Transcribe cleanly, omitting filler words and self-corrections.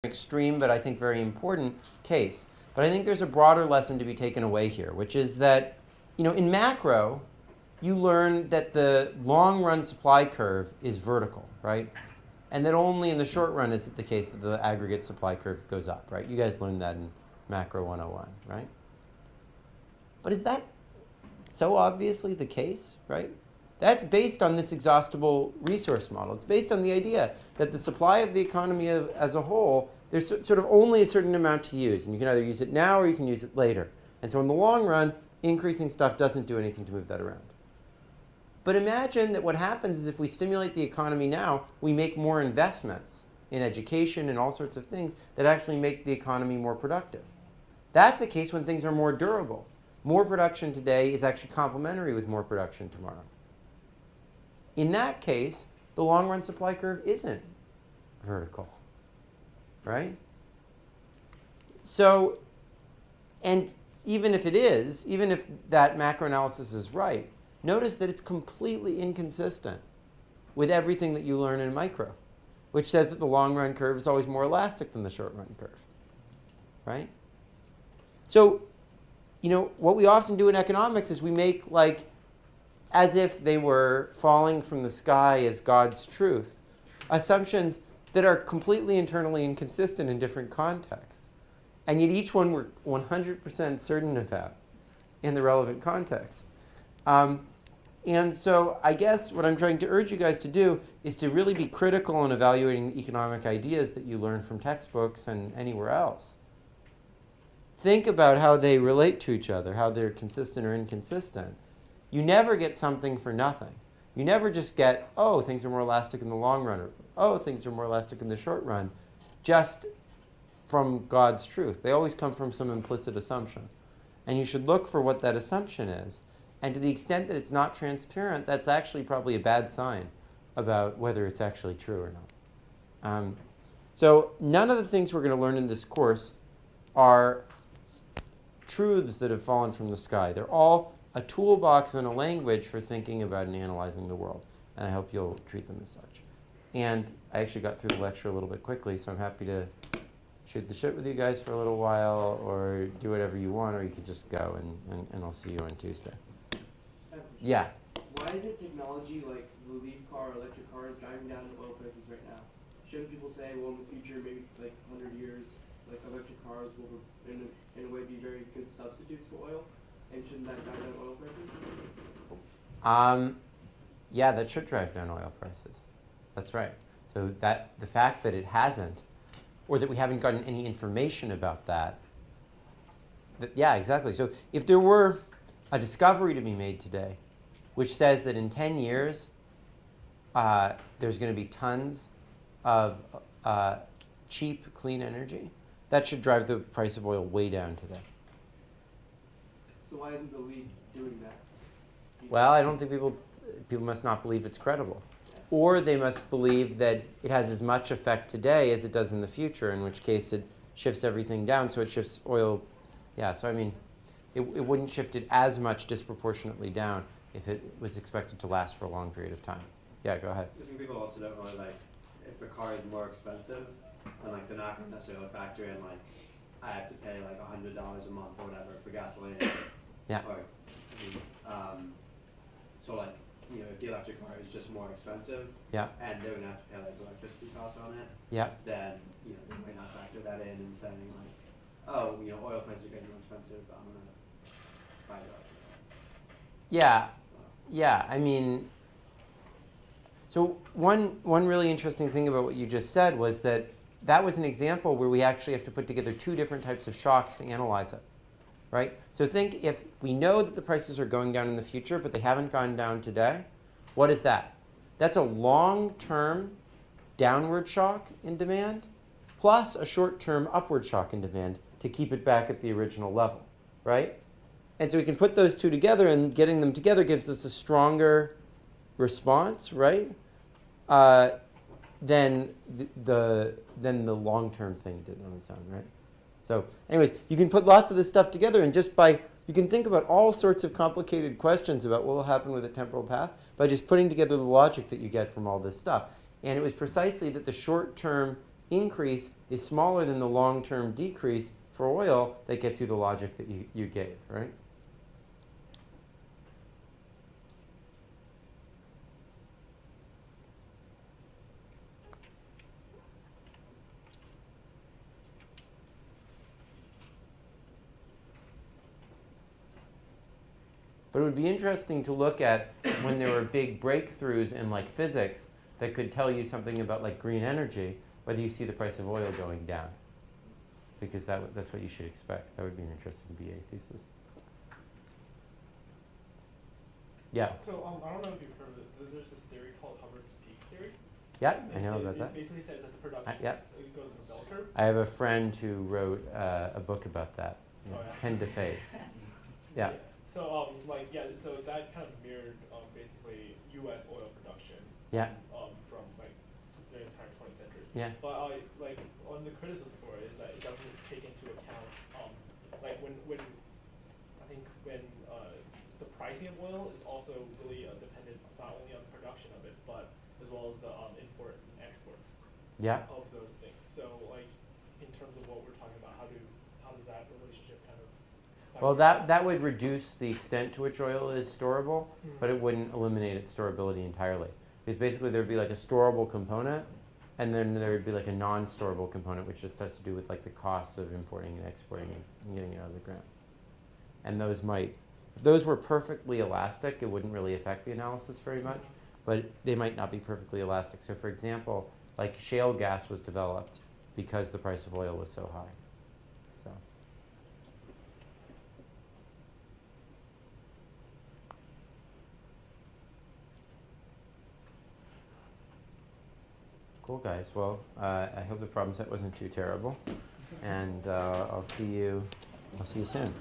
extreme, but I think very important case. But I think there's a broader lesson to be taken away here, which is that, in macro, you learn that the long-run supply curve is vertical, right? And that only in the short run is it the case that the aggregate supply curve goes up, right? You guys learned that in Macro 101, right? But is that so obviously the case, right? That's based on this exhaustible resource model. It's based on the idea that the supply of the economy as a whole, there's sort of only a certain amount to use. And you can either use it now or you can use it later. And so in the long run, increasing stuff doesn't do anything to move that around. But imagine that what happens is if we stimulate the economy now, we make more investments in education and all sorts of things that actually make the economy more productive. That's a case when things are more durable. More production today is actually complementary with more production tomorrow. In that case, the long-run supply curve isn't vertical, right? So, and even if it is, even if that macro analysis is right, notice that it's completely inconsistent with everything that you learn in micro, which says that the long-run curve is always more elastic than the short-run curve, right? So, what we often do in economics is we make as if they were falling from the sky as God's truth, assumptions that are completely internally inconsistent in different contexts. And yet each one we're 100% certain about in the relevant context. And so I guess what I'm trying to urge you guys to do is to really be critical in evaluating the economic ideas that you learn from textbooks and anywhere else. Think about how they relate to each other, how they're consistent or inconsistent. You never get something for nothing. You never just get, oh, things are more elastic in the long run, or oh, things are more elastic in the short run, just from God's truth. They always come from some implicit assumption. And you should look for what that assumption is. And to the extent that it's not transparent, that's actually probably a bad sign about whether it's actually true or not. So none of the things we're going to learn in this course are truths that have fallen from the sky. They're all a toolbox and a language for thinking about and analyzing the world. And I hope you'll treat them as such. And I actually got through the lecture a little bit quickly, so I'm happy to shoot the shit with you guys for a little while, or do whatever you want, or you could just go, and I'll see you on Tuesday. Yeah? Why isn't technology like the leaf car or electric cars driving down oil prices right now? Shouldn't people say, well, in the future, maybe 100 years, electric cars will, in a way, be very good substitutes for oil? And shouldn't that drive down oil prices? Yeah, that should drive down oil prices. That's right. So the fact that it hasn't, or that we haven't gotten any information about that, yeah, exactly. So if there were a discovery to be made today, which says that in 10 years, there's going to be tons of cheap, clean energy, that should drive the price of oil way down today. So why isn't the leaf doing that? Well, I don't think people must not believe it's credible. Or they must believe that it has as much effect today as it does in the future, in which case it shifts everything down, so it shifts oil. Yeah, so I mean, it wouldn't shift it as much disproportionately down if it was expected to last for a long period of time. Yeah, go ahead. I think people also don't really if the car is more expensive, and they're not going to necessarily factor in I have to pay $100 a month or whatever for gasoline. Yeah. Or, so if the electric car is just more expensive, yeah, and they're gonna have to pay electricity costs on it, yeah, then they might not factor that in and saying oh, oil prices are getting more expensive, I'm gonna buy the electric car. Yeah, yeah. I mean, so one really interesting thing about what you just said was that was an example where we actually have to put together two different types of shocks to analyze it. Right? So think if we know that the prices are going down in the future, but they haven't gone down today, what is that? That's a long-term downward shock in demand plus a short-term upward shock in demand to keep it back at the original level, right? And so we can put those two together, and getting them together gives us a stronger response, right? Than the long-term thing did on its own, right? So anyways, you can put lots of this stuff together, and you can think about all sorts of complicated questions about what will happen with a temporal path by just putting together the logic that you get from all this stuff. And it was precisely that the short-term increase is smaller than the long-term decrease for oil that gets you the logic that you gave, right? But it would be interesting to look at when there were big breakthroughs in like physics that could tell you something about like green energy, whether you see the price of oil going down. Because that's what you should expect. That would be an interesting BA thesis. Yeah. So I don't know if you've heard of it. There's this theory called Hubbard's peak theory. Yeah, I know about It that. basically says that the production Yeah. it goes in a bell curve. I have a friend who wrote a book about that. Oh, yeah. Ken DeFace. Yeah. So so that kind of mirrored basically U.S. oil production. Yeah. From like the entire 20th century. Yeah. But like on the criticism for it is that it doesn't take into account like when I think when the pricing of oil is also really dependent not only on the production of it but as well as the import and exports Yeah. of those things. So like in terms of what we're talking about, how does that relationship kind of Well, that would reduce the extent to which oil is storable, but it wouldn't eliminate its storability entirely. Because basically there would be like a storable component, and then there would be like a non-storable component, which just has to do with like the costs of importing and exporting and getting it out of the ground. And those might, if those were perfectly elastic, it wouldn't really affect the analysis very much, but they might not be perfectly elastic. So for example, like shale gas was developed because the price of oil was so high. So. Cool, guys. Well, I hope the problem set wasn't too terrible, and I'll see you soon.